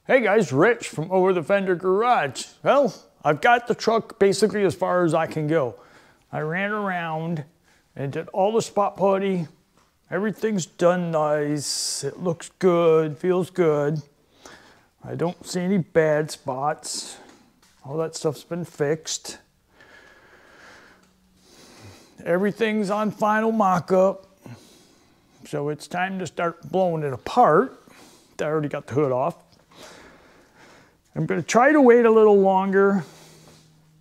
Hey guys, Rich from Over the Fender Garage. Well, I've got the truck basically as far as I can go. I ran around and did all the spot putty. Everything's done nice. It looks good, feels good. I don't see any bad spots. All that stuff's been fixed. Everything's on final mock-up. So it's time to start blowing it apart. I already got the hood off. I'm going to try to wait a little longer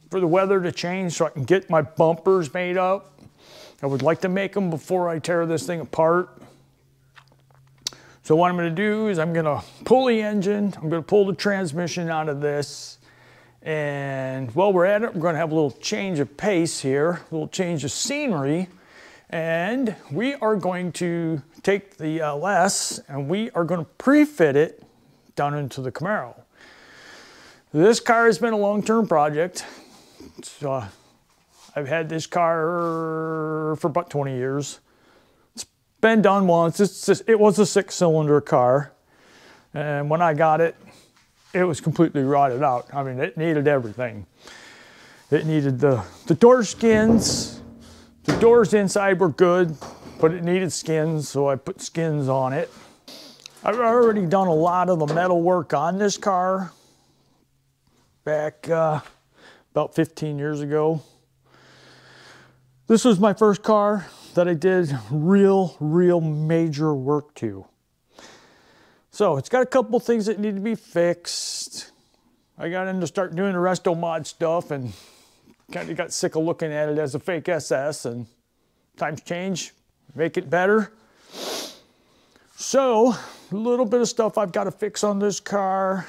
for the weather to change so I can get my bumpers made up. I would like to make them before I tear this thing apart. So what I'm going to do is I'm going to pull the engine, I'm going to pull the transmission out of this, and while we're at it, we're going to have a little change of pace here, a little change of scenery, and we are going to take the LS and we are going to pre-fit it down into the Camaro. This car has been a long-term project. I've had this car for about 20 years. It's been done once. It was a 6-cylinder car. And when I got it, it was completely rotted out. I mean, it needed everything. It needed the door skins. The doors inside were good, but it needed skins, so I put skins on it. I've already done a lot of the metal work on this car back about 15 years ago. This was my first car that I did real major work to. So it's got a couple things that need to be fixed. I got in to start doing the resto mod stuff and kind of got sick of looking at it as a fake SS, and times change, make it better. So a little bit of stuff I've got to fix on this car.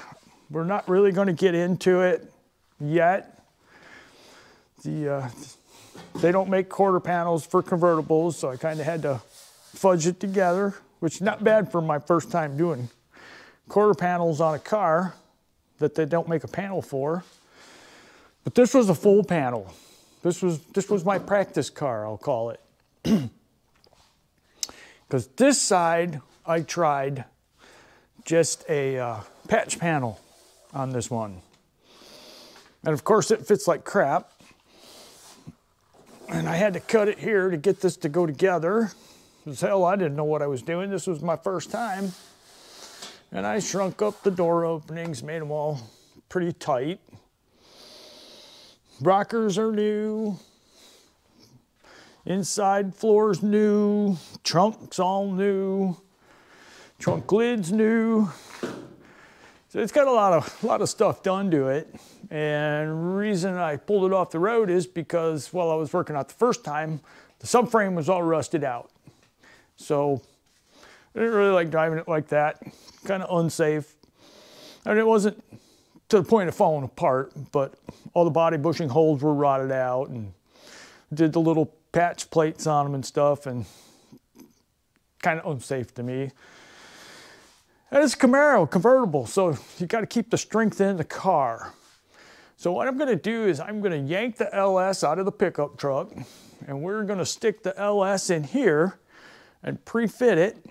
We're not really going to get into it yet. They don't make quarter panels for convertibles, so I kind of had to fudge it together, which is not bad for my first time doing quarter panels on a car that they don't make a panel for. But this was a full panel. This was my practice car, I'll call it. Because this side, I tried just a patch panel on this one. And of course it fits like crap. And I had to cut it here to get this to go together. As hell, I didn't know what I was doing. This was my first time. And I shrunk up the door openings, made them all pretty tight. Rockers are new. Inside floor's new. Trunk's all new. Trunk lid's new. So it's got a lot of stuff done to it. And the reason I pulled it off the road is because while I was working out the first time, the subframe was all rusted out. So I didn't really like driving it like that. Kind of unsafe. I mean, it wasn't to the point of falling apart, but all the body bushing holes were rotted out, and did the little patch plates on them and stuff, and kind of unsafe to me. And it's a Camaro convertible, so you got to keep the strength in the car. So what I'm going to do is I'm going to yank the LS out of the pickup truck, and we're going to stick the LS in here and pre-fit it.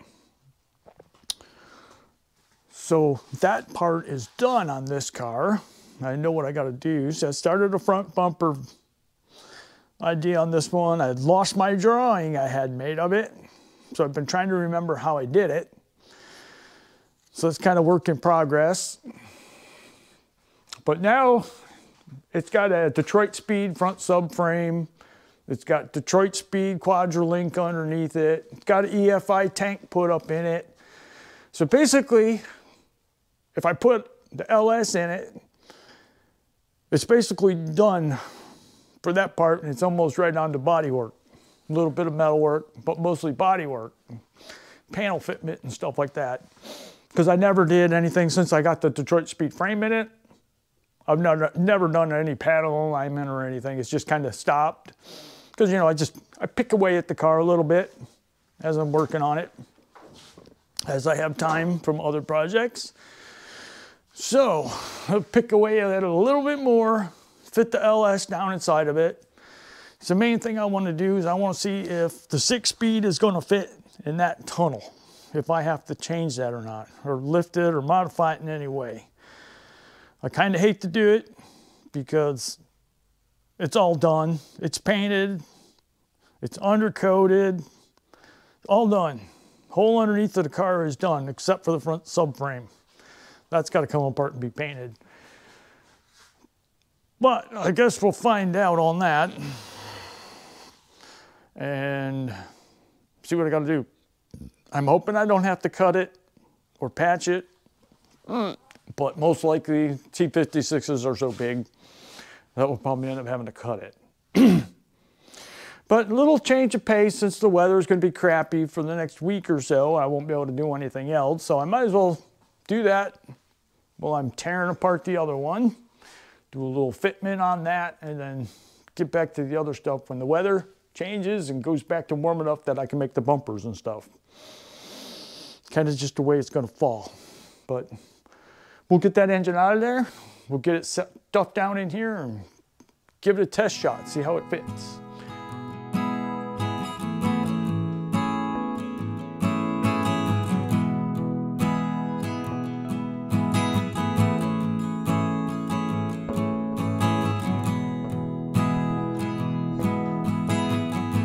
So that part is done on this car. I know what I got to do. So I started a front bumper idea on this one. I lost my drawing I had made of it, so I've been trying to remember how I did it. So it's kind of work in progress. But now it's got a Detroit Speed front subframe. It's got Detroit Speed Quadra Link underneath it. It's got an EFI tank put up in it. So basically, if I put the LS in it, it's basically done for that part, and it's almost right on to body work. A little bit of metal work, but mostly body work, panel fitment and stuff like that. Because I never did anything since I got the Detroit Speed frame in it. I've never done any panel alignment or anything. It's just kind of stopped. Because, you know, I pick away at the car a little bit as I'm working on it, as I have time from other projects. So I'll pick away at it a little bit more, fit the LS down inside of it. So the main thing I want to do is I want to see if the 6-speed is going to fit in that tunnel, if I have to change that or not, or lift it or modify it in any way. I kind of hate to do it because it's all done. It's painted. It's undercoated. All done. Hole underneath of the car is done except for the front subframe. That's got to come apart and be painted. But I guess we'll find out on that and see what I got to do. I'm hoping I don't have to cut it or patch it, but most likely T56s are so big that we'll probably end up having to cut it. But a little change of pace since the weather is going to be crappy for the next week or so. I won't be able to do anything else, so I might as well do that while I'm tearing apart the other one. Do a little fitment on that and then get back to the other stuff when the weather changes and goes back to warm enough that I can make the bumpers and stuff. Kind of just the way it's going to fall. But we'll get that engine out of there. We'll get it stuffed down in here and give it a test shot, see how it fits.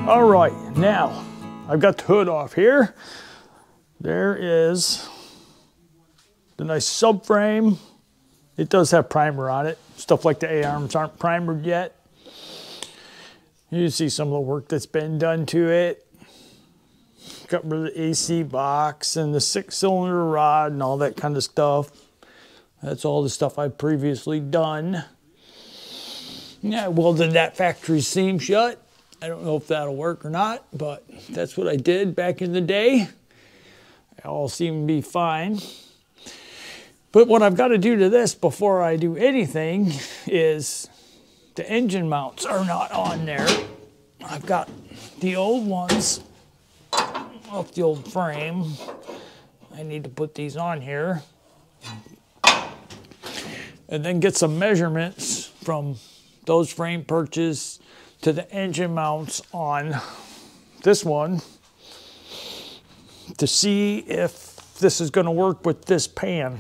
All right, now I've got the hood off here. There is the nice subframe. It does have primer on it. Stuff like the A-arms aren't primered yet. You see some of the work that's been done to it. Got rid of the AC box and the 6-cylinder rod and all that kind of stuff. That's all the stuff I've previously done. Yeah, I welded that factory seam shut. I don't know if that'll work or not, but that's what I did back in the day. They all seem to be fine. But what I've got to do to this before I do anything is the engine mounts are not on there. I've got the old ones off the old frame. I need to put these on here and then get some measurements from those frame purchases to the engine mounts on this one to see if this is going to work with this pan.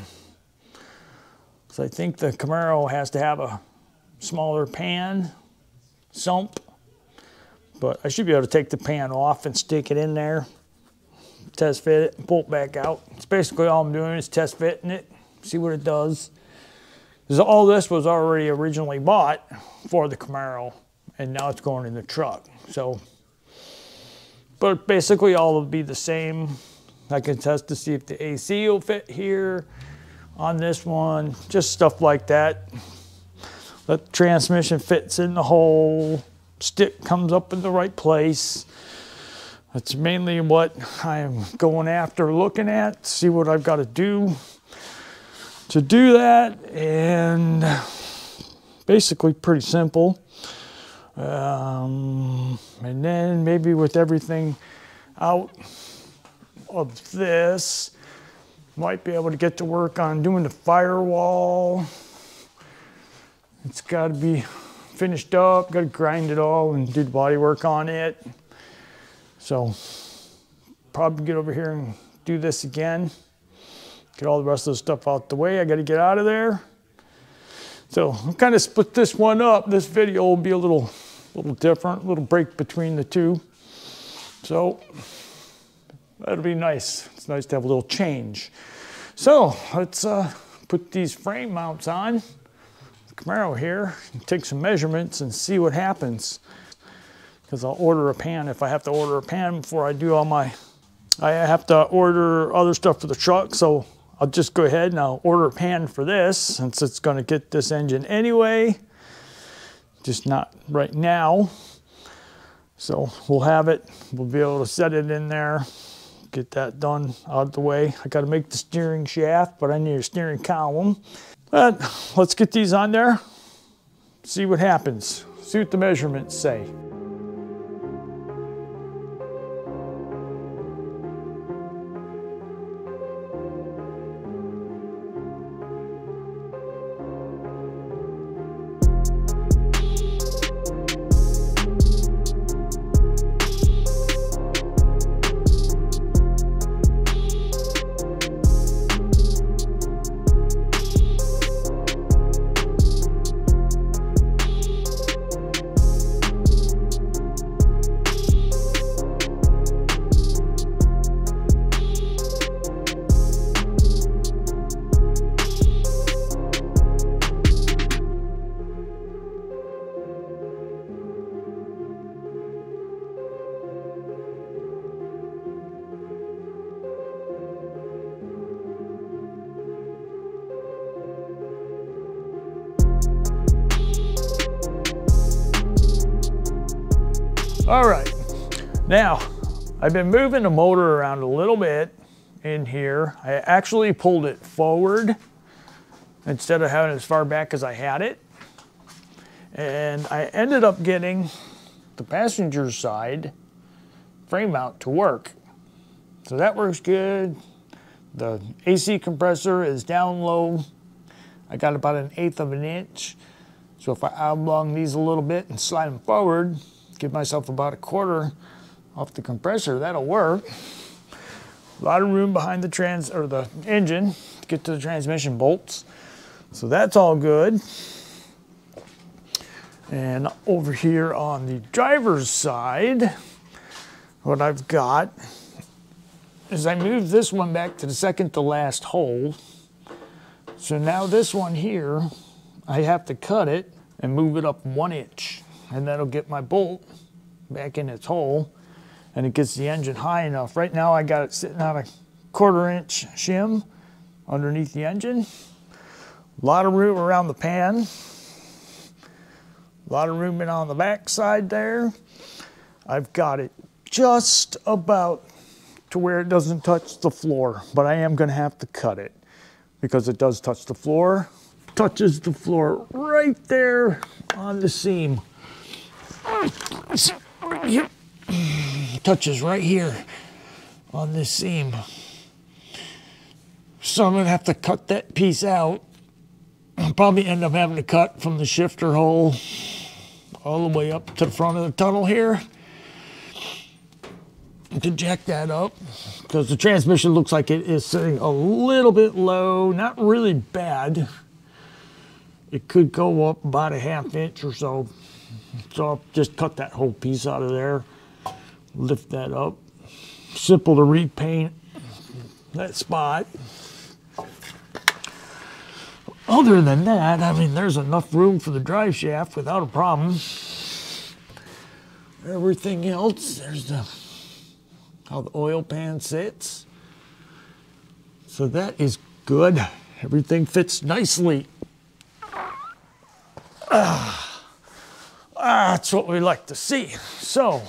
So I think the Camaro has to have a smaller pan sump, but I should be able to take the pan off and stick it in there, test fit it, and pull it back out. It's basically all I'm doing is test fitting it, see what it does. Because all this was already originally bought for the Camaro, and now it's going in the truck. So, but basically all will be the same. I can test to see if the AC will fit here on this one, just stuff like that. The transmission fits in the hole, stick comes up in the right place. That's mainly what I'm going after, looking at, see what I've got to do that, and basically pretty simple. And then maybe with everything out of this, might be able to get to work on doing the firewall. It's got to be finished up, got to grind it all and do the body work on it. So probably get over here and do this again. Get all the rest of the stuff out the way. I got to get out of there. So I'll kind of split this one up. This video will be a little different, a little break between the two. So that'll be nice. It's nice to have a little change. So let's put these frame mounts on the Camaro here and take some measurements and see what happens. Because I'll order a pan if I have to order a pan before I do all my, I have to order other stuff for the truck. So I'll just go ahead and I'll order a pan for this since it's going to get this engine anyway. Just not right now. So we'll have it. We'll be able to set it in there. Get that done out of the way. I got to make the steering shaft, but I need a steering column. But let's get these on there. See what happens. See what the measurements say. All right, now I've been moving the motor around a little bit in here. I actually pulled it forward instead of having it as far back as I had it. And I ended up getting the passenger side frame mount to work. So that works good. The AC compressor is down low. I got about 1/8 of an inch. So if I oblong these a little bit and slide them forward, give myself about 1/4 off the compressor, that'll work. A lot of room behind the engine to get to the transmission bolts. So that's all good. And over here on the driver's side, what I've got is I moved this one back to the second to last hole. So now this one here, I have to cut it and move it up 1 inch. And that'll get my bolt back in its hole. And it gets the engine high enough. Right now I got it sitting on a 1/4 inch shim underneath the engine. A lot of room around the pan. A lot of room in on the back side there. I've got it just about to where it doesn't touch the floor, but I am gonna have to cut it because it does touch the floor. Touches the floor right there on the seam. Touches right here on this seam. So I'm gonna have to cut that piece out. I'll probably end up having to cut from the shifter hole all the way up to the front of the tunnel here to jack that up, because the transmission looks like it is sitting a little bit low, not really bad. It could go up about 1/2 inch or so. So I'll just cut that whole piece out of there, lift that up. Simple to repaint that spot. Other than that, I mean, there's enough room for the drive shaft without a problem. Everything else, there's how the oil pan sits. So that is good. Everything fits nicely. That's what we like to see. So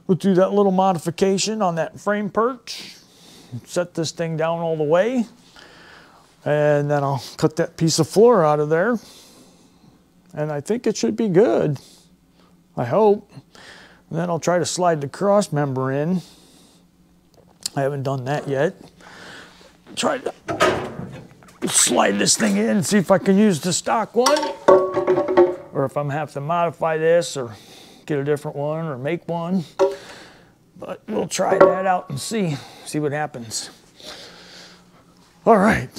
we'll do that little modification on that frame perch. Set this thing down all the way. And then I'll cut that piece of floor out of there. And I think it should be good. I hope. And then I'll try to slide the cross member in. I haven't done that yet. Try to slide this thing in and see if I can use the stock one. Or if I'm gonna have to modify this or get a different one or make one. But we'll try that out and see what happens. All right.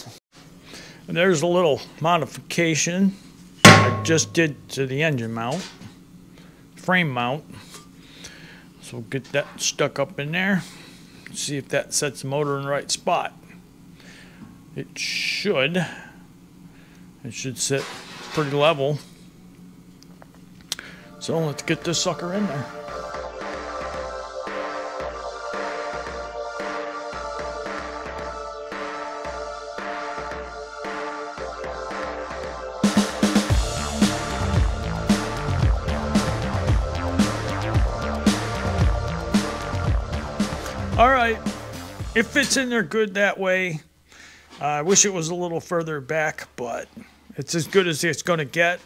And there's a little modification I just did to the engine mount, frame mount. So we'll get that stuck up in there. See if that sets the motor in the right spot. It should. It should sit pretty level. So let's get this sucker in there. All right, it fits in there good that way. I wish it was a little further back, but it's as good as it's gonna get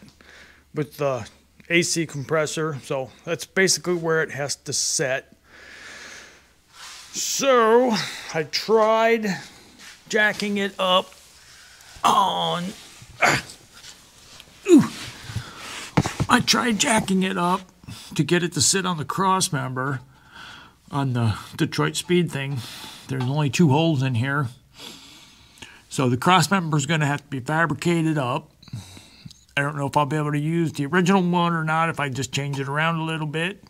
with the AC compressor. So that's basically where it has to set. So I tried jacking it up on, I tried jacking it up to get it to sit on the cross member on the Detroit Speed thing. There's only 2 holes in here. So the cross member is going to have to be fabricated up. I don't know if I'll be able to use the original one or not if I just change it around a little bit.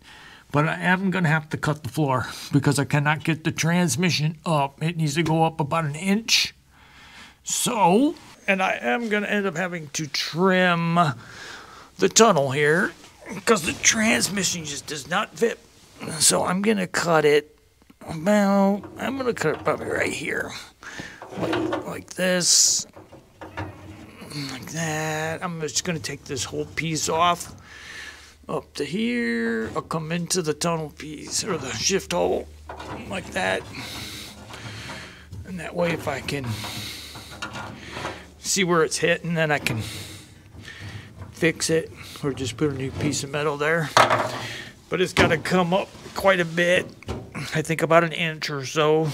But I am going to have to cut the floor because I cannot get the transmission up. It needs to go up about 1 inch. So, and I am going to end up having to trim the tunnel here because the transmission just does not fit. So I'm going to cut it about, I'm going to cut it probably right here. Like this. Like that. I'm just going to take this whole piece off up to here. I'll come into the tunnel piece or the shift hole like that. And that way if I can see where it's hitting, then I can fix it or just put a new piece of metal there. But it's got to come up quite a bit. I think about an inch or so,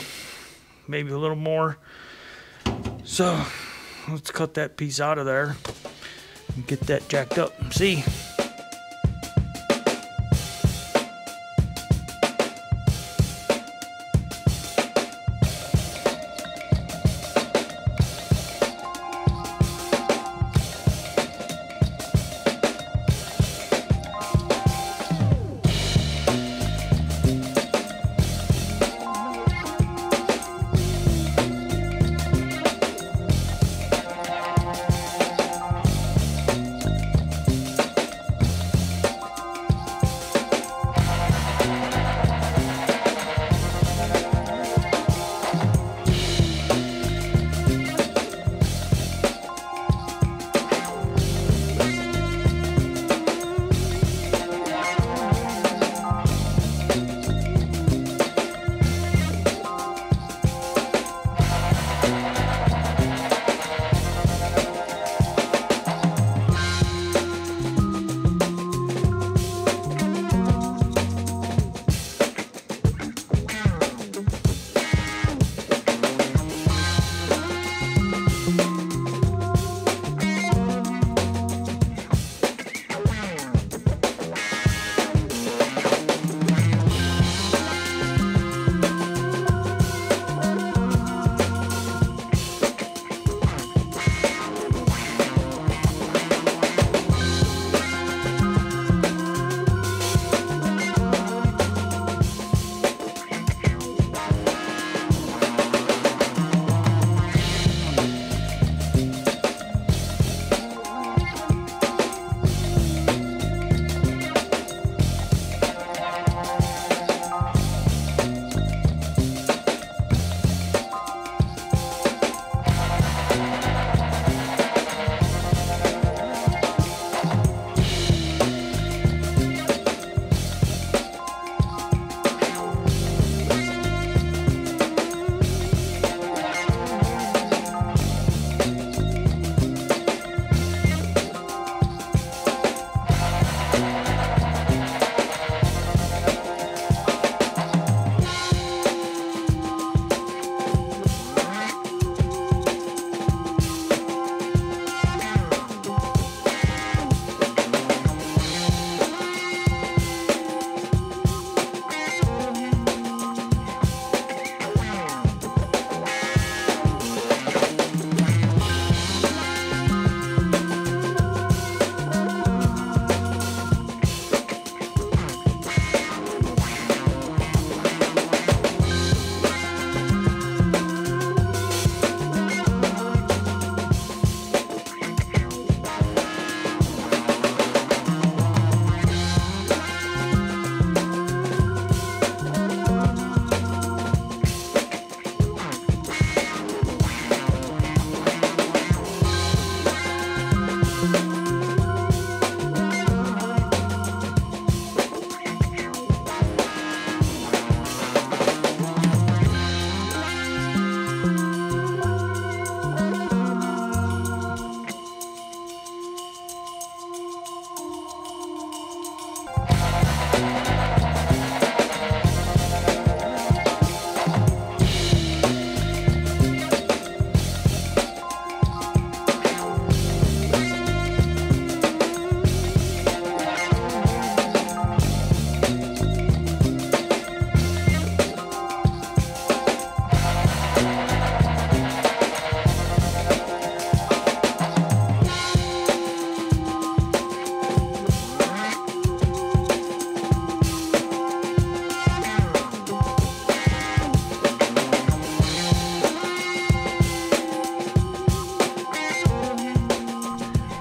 maybe a little more. So let's cut that piece out of there and get that jacked up and see.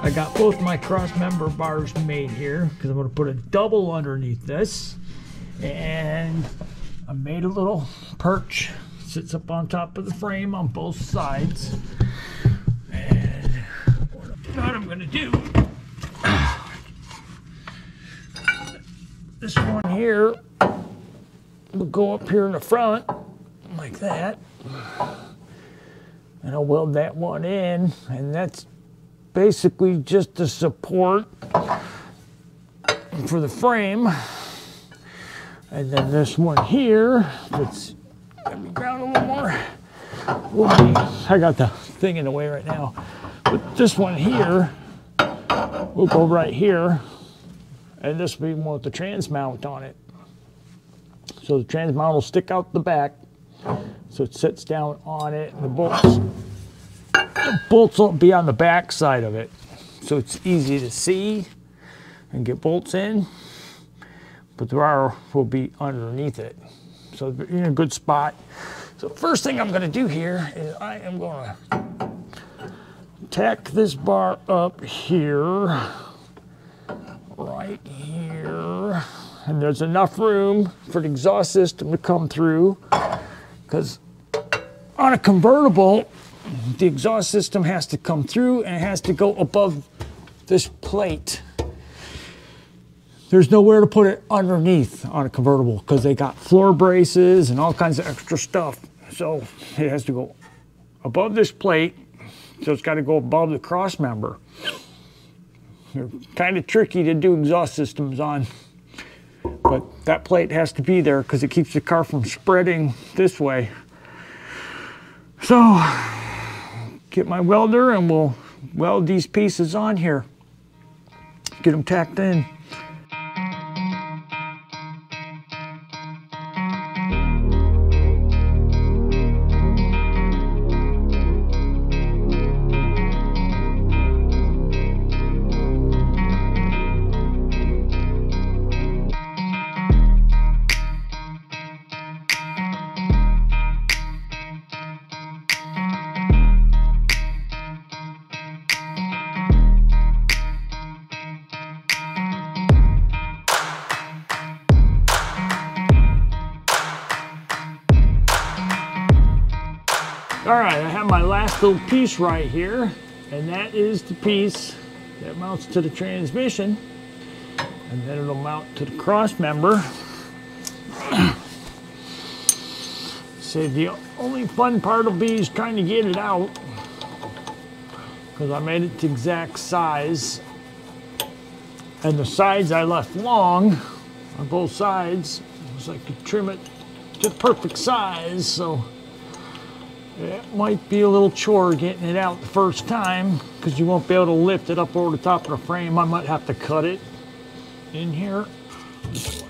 I got both my cross member bars made here because I'm going to put a double underneath this, and I made a little perch, sits up on top of the frame on both sides. And what I'm going to do, this one here will go up here in the front like that. And I'll weld that one in, and that's basically just the support for the frame. And then this one here, let's let me ground a little more. I got the thing in the way right now. But this one here will go right here, and this will be one with the trans mount on it. So the trans mount will stick out the back, so it sits down on it, and the bolts will be on the back side of it. So it's easy to see and get bolts in, but the wire will be underneath it. So you're in a good spot. So first thing I'm gonna do here is I am gonna tack this bar up here, right here. And there's enough room for the exhaust system to come through, because on a convertible, the exhaust system has to come through and it has to go above this plate. There's nowhere to put it underneath on a convertible because they got floor braces and all kinds of extra stuff. So it has to go above this plate, so it's got to go above the cross member. They're kind of tricky to do exhaust systems on. But that plate has to be there because it keeps the car from spreading this way. So, get my welder and we'll weld these pieces on here. Get them tacked in. All right, I have my last little piece right here, and that is the piece that mounts to the transmission, and then it'll mount to the cross member. So the only fun part will be is trying to get it out, because I made it the exact size, and the sides I left long on both sides, so I could trim it to the perfect size. So it might be a little chore getting it out the first time because you won't be able to lift it up over the top of the frame. I might have to cut it in here.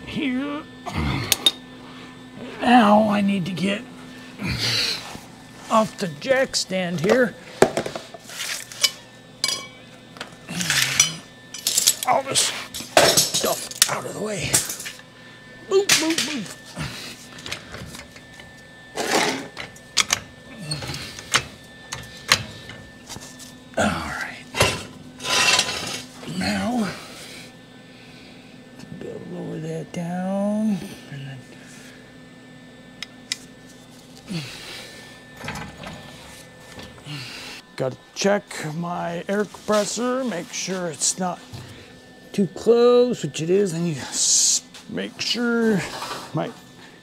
Here. Now I need to get off the jack stand here. All this stuff out of the way. Move, move, move. Down and then got to check my air compressor, make sure it's not too close, which it is. I need to make sure my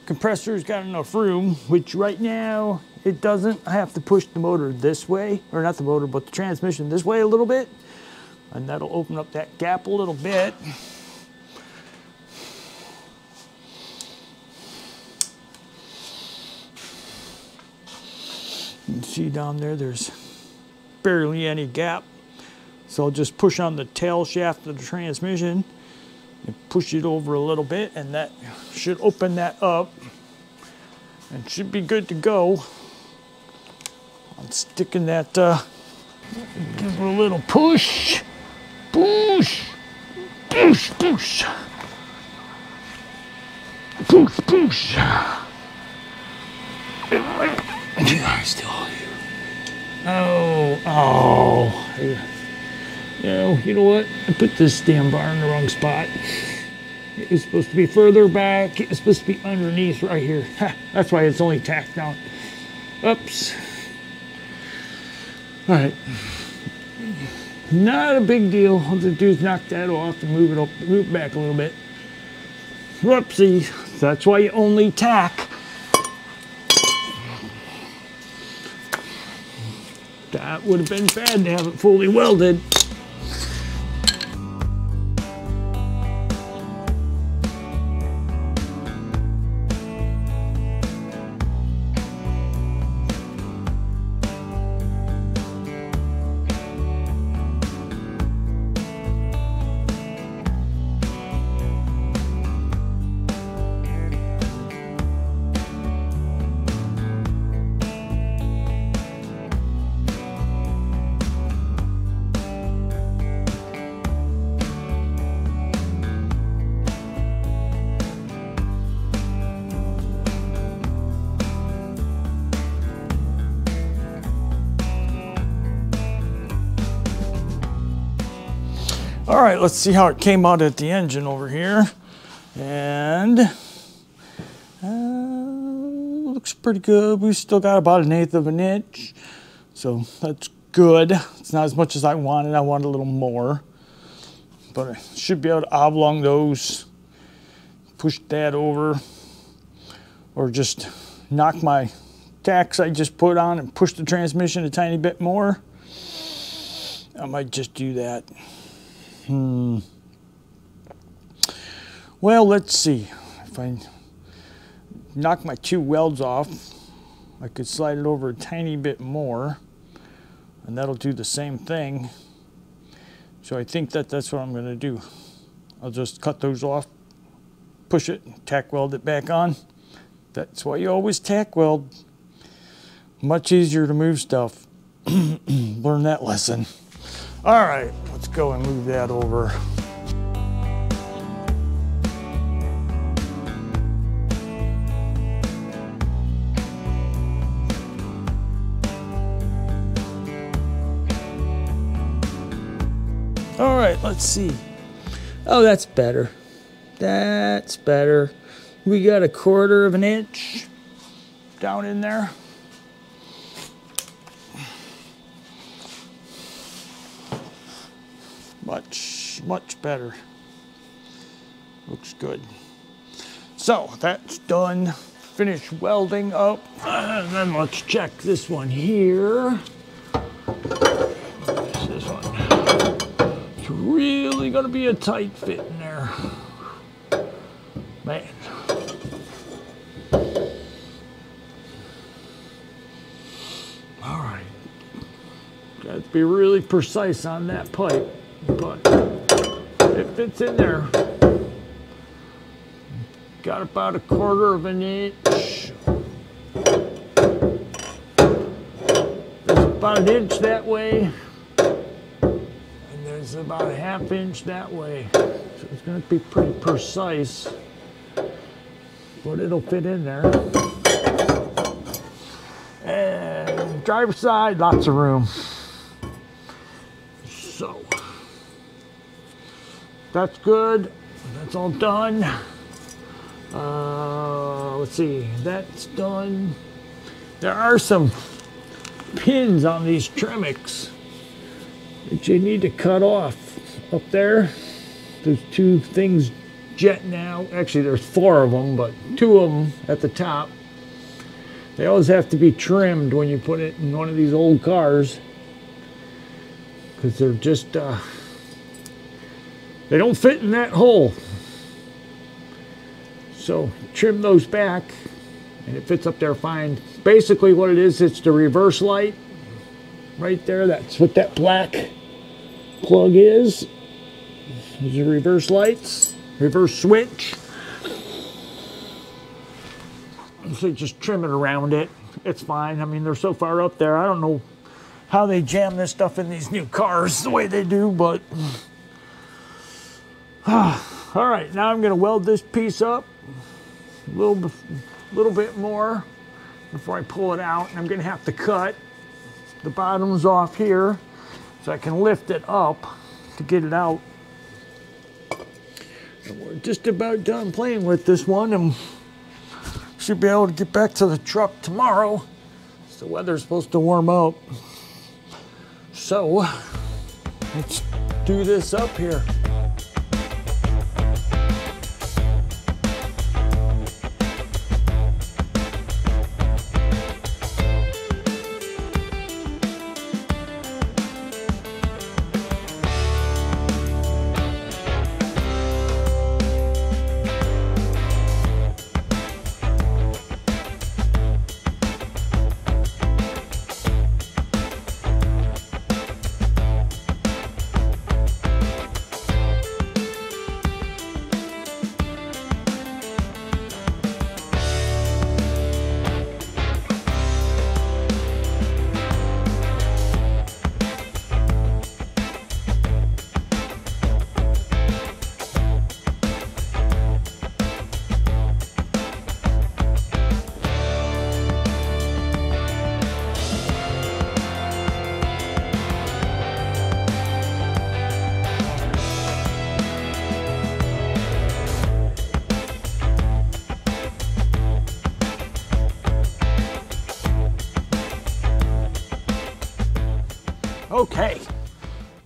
compressor's got enough room, which right now it doesn't. I have to push the motor this way, or not the motor, but the transmission this way a little bit, and that'll open up that gap a little bit. You can see down there, there's barely any gap. So I'll just push on the tail shaft of the transmission and push it over a little bit, and that should open that up and should be good to go. I'm sticking that, give it a little push, push, push, push, push, push. Still. Oh. You know what? I put this damn bar in the wrong spot. It was supposed to be further back. It was supposed to be underneath right here. Ha, that's why it's only tacked down. Oops. All right. Not a big deal. All I have to do is knock that off and move it back a little bit. Whoopsie, that's why you only tack. That would have been bad to have it fully welded. All right, let's see how it came out at the engine over here. And looks pretty good. We still got about 1/8 of an inch. So that's good. It's not as much as I wanted. I wanted a little more. But I should be able to oblong those, push that over, or just knock my tacks I just put on and push the transmission a tiny bit more. I might just do that. Well, let's see. If I knock my 2 welds off, I could slide it over a tiny bit more, and that'll do the same thing. So I think that's what I'm going to do. I'll just cut those off, push it, tack weld it back on. That's why you always tack weld. Much easier to move stuff. Learn that lesson. All right, let's go and move that over. All right, let's see. Oh, that's better. That's better. We got 1/4 of an inch down in there. Much better. Looks good. So that's done. Finish welding up. And then let's check this one here. This one. It's really gonna be a tight fit in there. Man. All right. Got to be really precise on that pipe, but it fits in there. Got about 1/4 of an inch. There's about 1 inch that way, and there's about 1/2 inch that way. So it's going to be pretty precise, but it'll fit in there. And driver's side, lots of room. So that's good. That's all done. Let's see, that's done. There are some pins on these Tremecs that you need to cut off up there. There's 2 things jetting out. Actually, there's 4 of them, but 2 of them at the top. They always have to be trimmed when you put it in one of these old cars, because they're just, they don't fit in that hole. So trim those back and it fits up there fine. Basically what it is, it's the reverse light right there. That's what that black plug is. These are reverse lights, reverse switch. So just trim it around it. It's fine. I mean, they're so far up there. I don't know how they jam this stuff in these new cars the way they do, but all right, now I'm going to weld this piece up a little bit more before I pull it out, and I'm going to have to cut the bottoms off here so I can lift it up to get it out. And we're just about done playing with this one, and should be able to get back to the truck tomorrow. So the weather's supposed to warm up. So let's do this up here.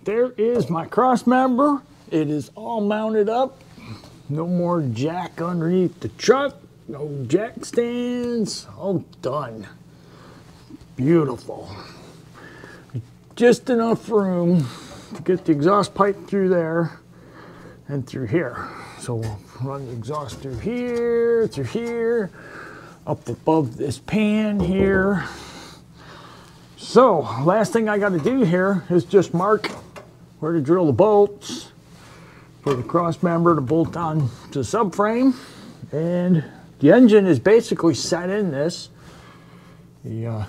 there is my cross member. It is all mounted up. No more jack underneath the truck. No jack stands. All done. Beautiful. Just enough room to get the exhaust pipe through there and through here. So we'll run the exhaust through here, up above this pan here. So last thing I got to do here is just mark where to drill the bolts for the cross member to bolt on to the subframe. And the engine is basically set in this. The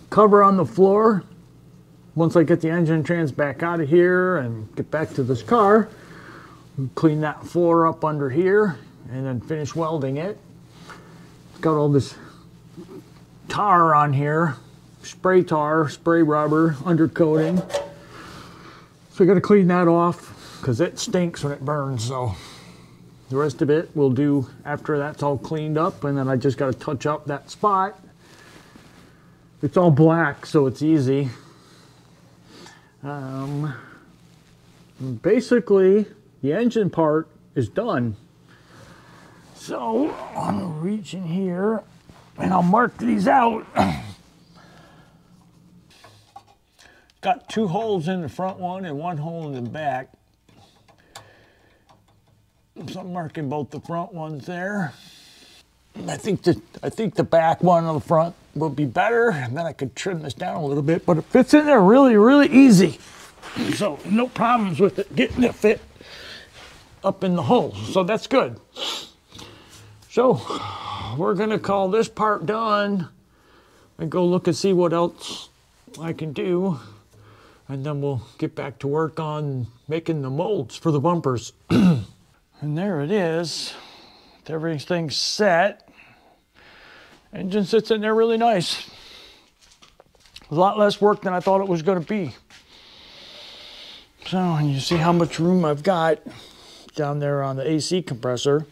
cover on the floor, once I get the engine trans back out of here and get back to this car, clean that floor up under here and then finish welding it. It's got all this tar on here, spray tar, spray rubber, undercoating. So I got to clean that off because it stinks when it burns. So the rest of it we'll do after that's all cleaned up, and then I just got to touch up that spot. It's all black, so it's easy. Basically, the engine part is done. So I'm gonna reach in here and I'll mark these out. Got 2 holes in the front one and 1 hole in the back. So I'm marking both the front ones there. I think the back one on the front will be better, and then I could trim this down a little bit, but it fits in there really, really easy. So no problems with it getting it fit up in the hole. So that's good. So we're gonna call this part done and go look and see what else I can do. And then we'll get back to work on making the molds for the bumpers. And there it is. Everything's set. Engine sits in there really nice. A lot less work than I thought it was going to be. So, and you see how much room I've got down there on the AC compressor.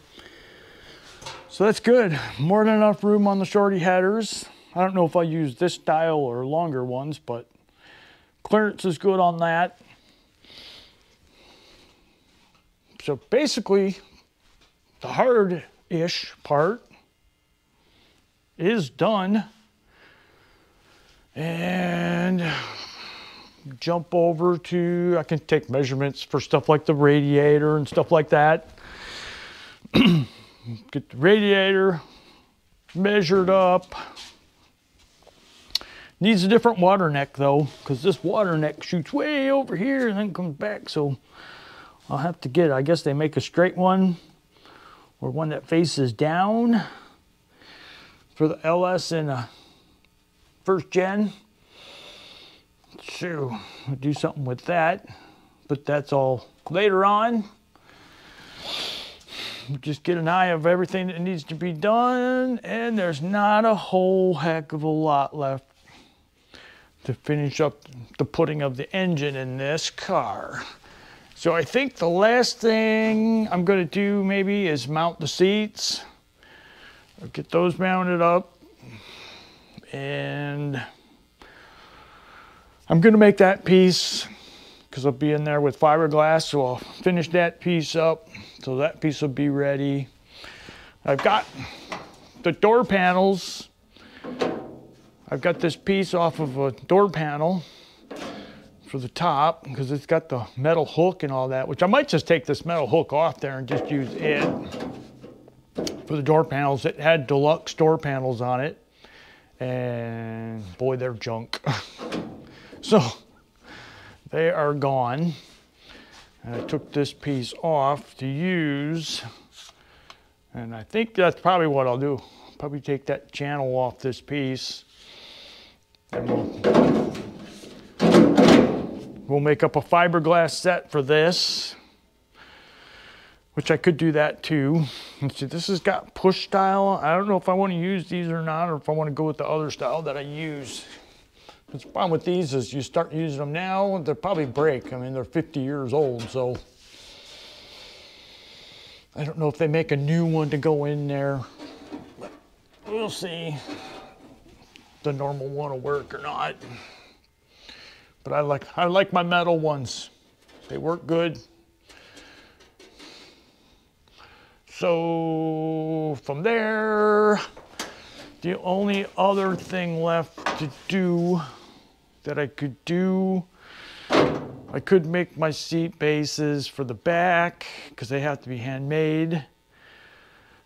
So that's good. More than enough room on the shorty headers. I don't know if I'll use this style or longer ones, but clearance is good on that. So basically, the hard-ish part is done. And jump over to, I can take measurements for stuff like the radiator and stuff like that. Get the radiator measured up. Needs a different water neck though, because this water neck shoots way over here and then comes back. So I'll have to get, I guess they make a straight one or one that faces down for the LS and first gen. So I'll do something with that, but that's all later on. Just get an eye of everything that needs to be done, and there's not a whole heck of a lot left to finish up the putting of the engine in this car. So I think the last thing I'm going to do maybe is mount the seats. I'll get those mounted up, and I'm going to make that piece because I'll be in there with fiberglass, so I'll finish that piece up so that piece will be ready. I've got the door panels. I've got this piece off of a door panel for the top because it's got the metal hook and all that, which I might just take this metal hook off there and just use it for the door panels. It had deluxe door panels on it, and boy, they're junk. So they are gone. And I took this piece off to use, and I think that's probably what I'll do. Probably take that channel off this piece, and we'll make up a fiberglass set for this, which I could do that too. Let's see, this has got push style. I don't know if I want to use these or not, or if I want to go with the other style that I use. The problem with these is you start using them now, they'll probably break. I mean, they're 50 years old, so I don't know if they make a new one to go in there. But we'll see if the normal one will work or not. but I like my metal ones. They work good. So from there, the only other thing left to do that I could do, I could make my seat bases for the back because they have to be handmade.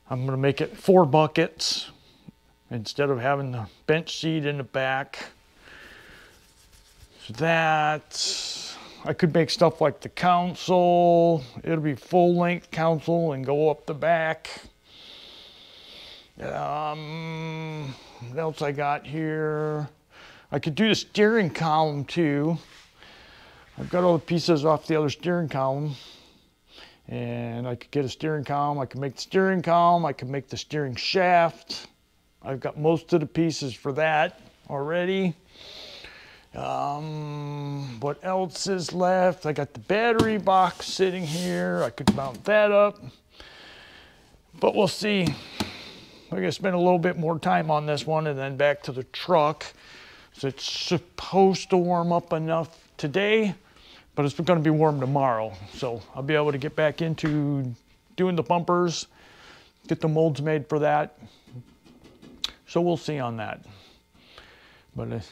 I'm gonna make it 4 buckets instead of having the bench seat in the back. So that, I could make stuff like the console. It'll be full length console and go up the back. What else I got here? I could do the steering column too. I've got all the pieces off the other steering column. And I could get a steering column. I could make the steering column. I could make the steering shaft. I've got most of the pieces for that already. What else is left? I got the battery box sitting here. I could mount that up. But we'll see. I'm gonna spend a little bit more time on this one and then back to the truck. So it's supposed to warm up enough today, but it's gonna be warm tomorrow. So I'll be able to get back into doing the bumpers, get the molds made for that. So we'll see on that. But it's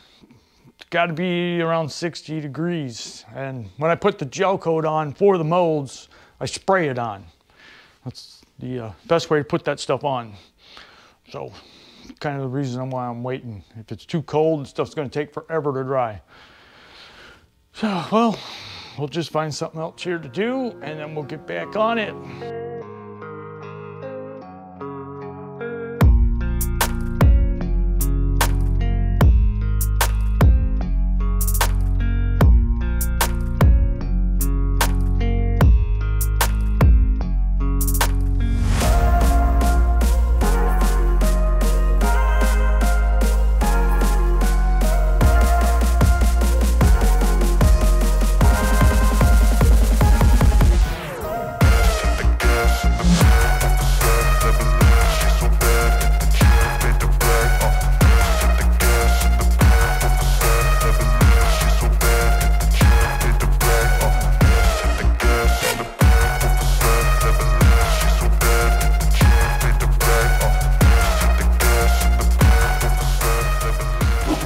gotta be around 60 degrees. And when I put the gel coat on for the molds, I spray it on. That's the best way to put that stuff on. So kind of the reason why I'm waiting. If it's too cold, the stuff's gonna take forever to dry. So, well, we'll just find something else here to do and then we'll get back on it.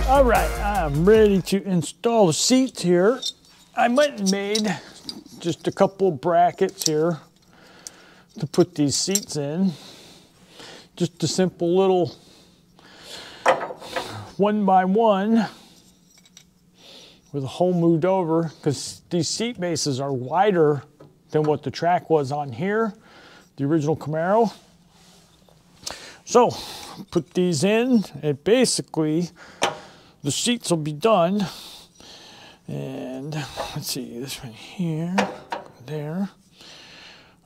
All right, I'm ready to install the seats here. I went and made just a couple brackets here to put these seats in. Just a simple little 1x1 with a hole moved over because these seat bases are wider than what the track was on here, the original Camaro. So put these in and basically the seats will be done. And let's see, this one here, there,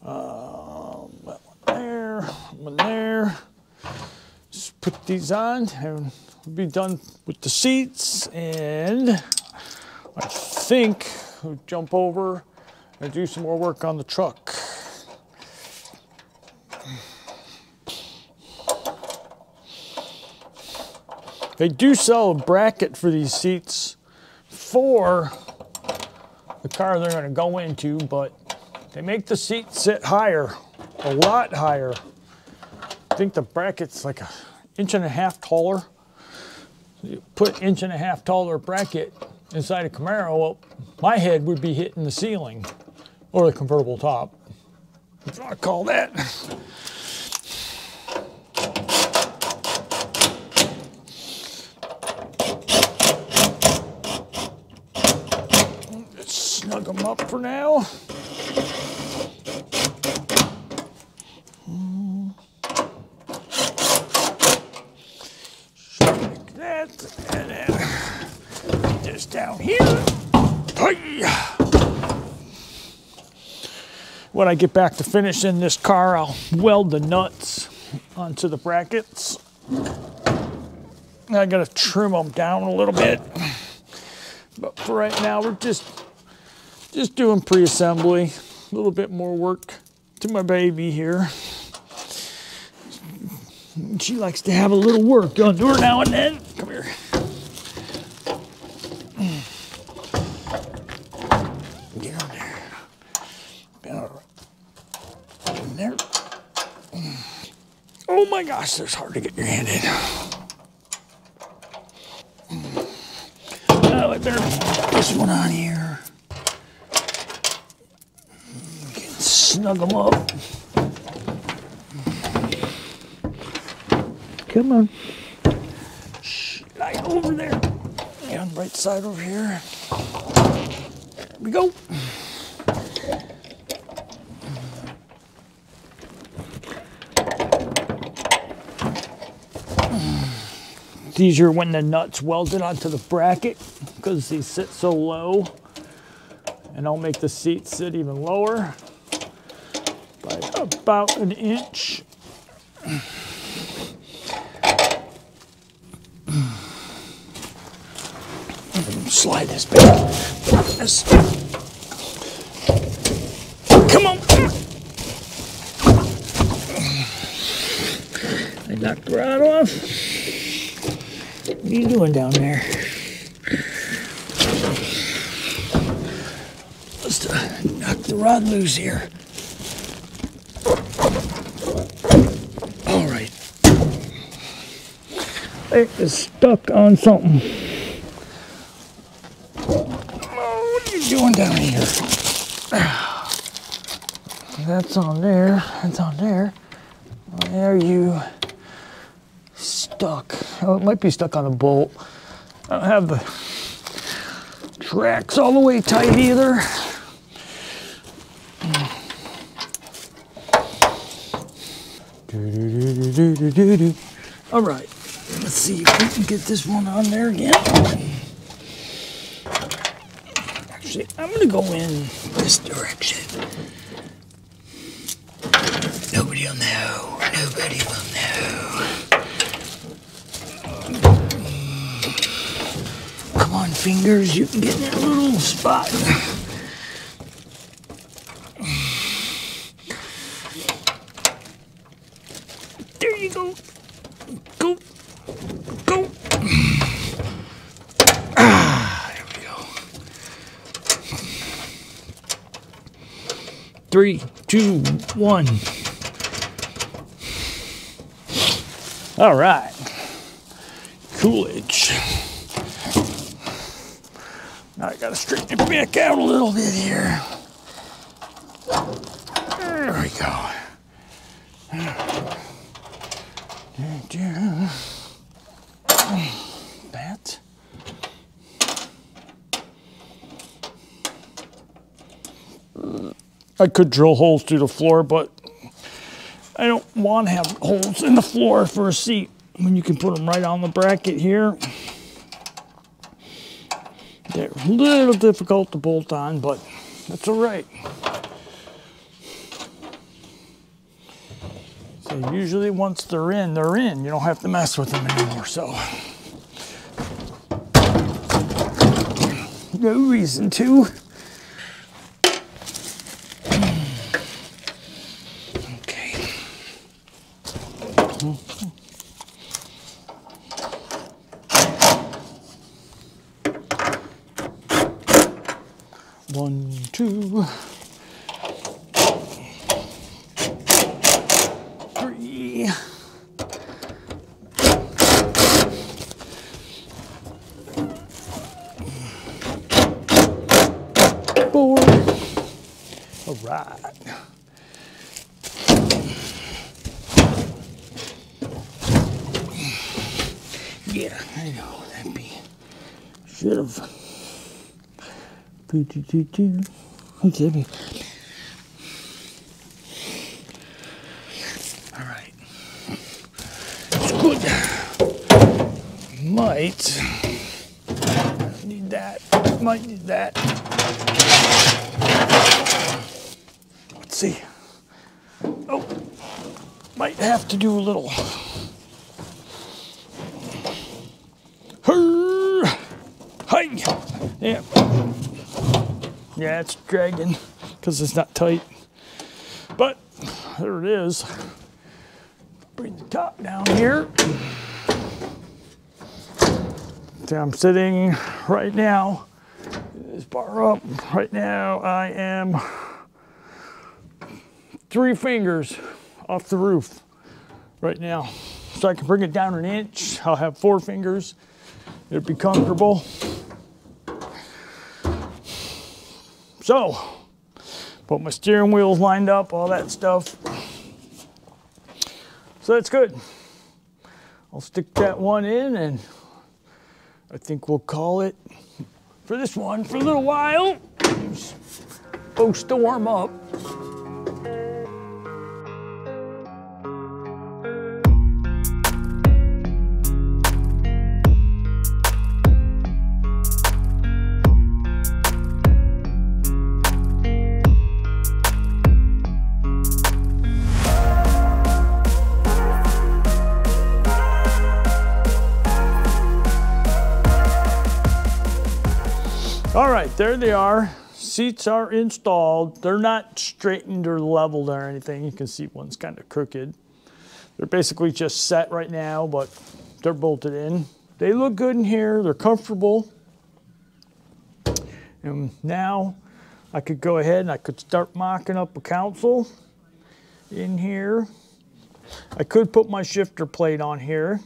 that one there, one there. Just put these on and we'll be done with the seats. And I think we'll jump over and do some more work on the truck. They do sell a bracket for these seats for the car they're going to go into, but they make the seat sit higher, a lot higher. I think the bracket's like 1.5 inches taller. So you put 1.5 inches taller bracket inside a Camaro, well, my head would be hitting the ceiling or the convertible top. That's what I call that. Snug them up for now. Like that, and then just down here. When I get back to finishing this car, I'll weld the nuts onto the brackets. I gotta trim them down a little bit, but for right now, we're just doing pre-assembly, a little bit more work to my baby here. She likes to have a little work done to her now and then. Come here. Get on there. In there. Oh my gosh, that's hard to get your hand in. Oh, I better put this one on here. You can snug them up. Come on. Slide over there. Yeah, on the right side over here. There we go. It's easier when the nut's welded onto the bracket because these sit so low, and I'll make the seat sit even lower by about an inch. Slide this back. Come on. I knocked the rod off. What are you doing down there? Let's knock the rod loose here. All right. It is stuck on something. What are you doing down here? That's on there. That's on there. Why are you stuck? Oh, it might be stuck on the bolt. I don't have the tracks all the way tight either. All right, let's see if we can get this one on there again. Actually, I'm gonna go in this direction. Nobody will know. Nobody will know. Come on, fingers, you can get in that little spot. There you go. Go. Go. Ah, there we go. 3, 2, 1. All right. Coolidge. Now I gotta straighten it back out a little bit here. There we go. That. I could drill holes through the floor, but I don't want to have holes in the floor for a seat when you can put them right on the bracket here. They're a little difficult to bolt on, but that's all right. So usually once they're in, they're in. You don't have to mess with them anymore, so. No reason to. Okay. 1, 2, 3. 4. All right. Yeah, I know that'd be. Should have. Okay. All right. It's good. Might need that. Might need that. Let's see. Oh, might have to do a little. Hi. Yeah. Yeah, it's dragging because it's not tight. But there it is. Bring the top down here. So I'm sitting right now. this bar up. Right now I am 3 fingers off the roof right now. So I can bring it down 1 inch. I'll have 4 fingers. It'll be comfortable. So, put my steering wheels lined up, all that stuff. So that's good. I'll stick that one in, and I think we'll call it for this one for a little while. It's supposed to warm up. All right, there they are. Seats are installed. They're not straightened or leveled or anything. You can see one's kind of crooked. They're basically just set right now, but they're bolted in. They look good in here. They're comfortable. And now I could go ahead and I could start mocking up a console in here. I could put my shifter plate on here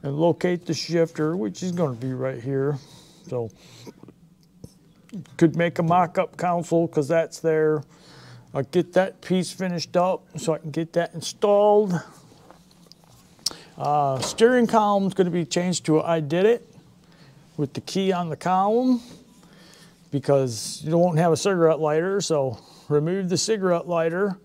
and locate the shifter, which is going to be right here. So could make a mock-up console because that's there. I'll get that piece finished up so I can get that installed. Steering column is going to be changed to I did it with the key on the column because you won't have a cigarette lighter. So remove the cigarette lighter,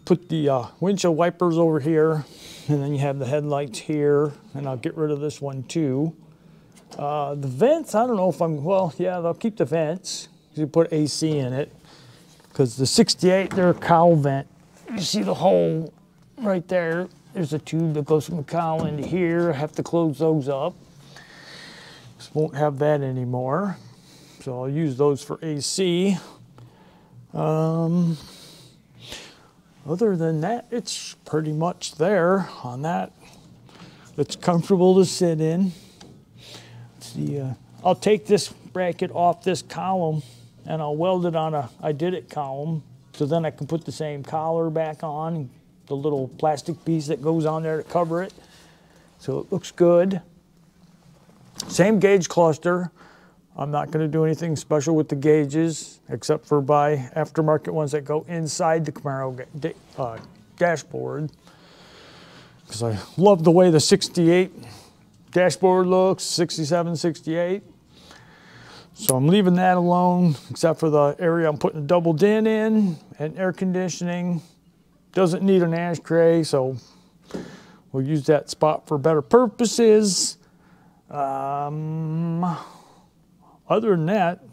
put the windshield wipers over here, and then you have the headlights here, and I'll get rid of this one too. The vents, I don't know if well, yeah, they'll keep the vents. You put AC in it. Because the 68, they're a cowl vent. You see the hole right there. There's a tube that goes from the cowl into here. I have to close those up. Just won't have that anymore. So I'll use those for AC. Other than that, it's pretty much there on that. It's comfortable to sit in. I'll take this bracket off this column and I'll weld it on a I did it column, so then I can put the same collar back on, the little plastic piece that goes on there to cover it, so it looks good. Same gauge cluster. I'm not going to do anything special with the gauges except for buy aftermarket ones that go inside the Camaro dashboard, because I love the way the 68 dashboard looks, 67, 68. So I'm leaving that alone, except for the area I'm putting a double din in and air conditioning. Doesn't need an ashtray, so we'll use that spot for better purposes. Other than that,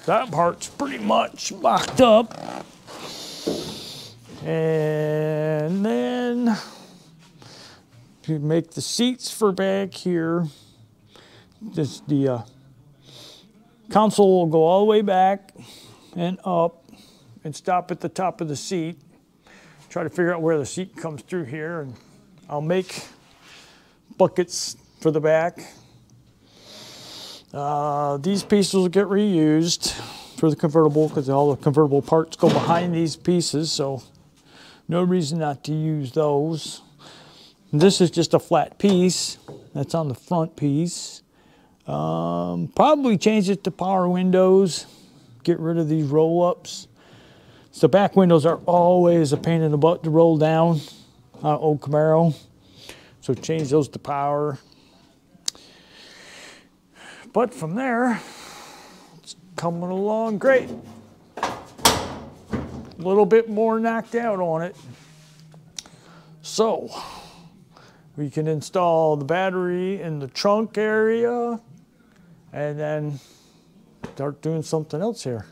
that part's pretty much locked up. And then to make the seats for back here, the console will go all the way back and up and stop at the top of the seat. Try to figure out where the seat comes through here, and I'll make buckets for the back. These pieces will get reused for the convertible because all the convertible parts go behind these pieces, so no reason not to use those. This is just a flat piece that's on the front piece. Probably change it to power windows, get rid of these roll-ups. So back windows are always a pain in the butt to roll down on old Camaro, so change those to power. But from there, it's coming along great. A little bit more knocked out on it. So we can install the battery in the trunk area and then start doing something else here.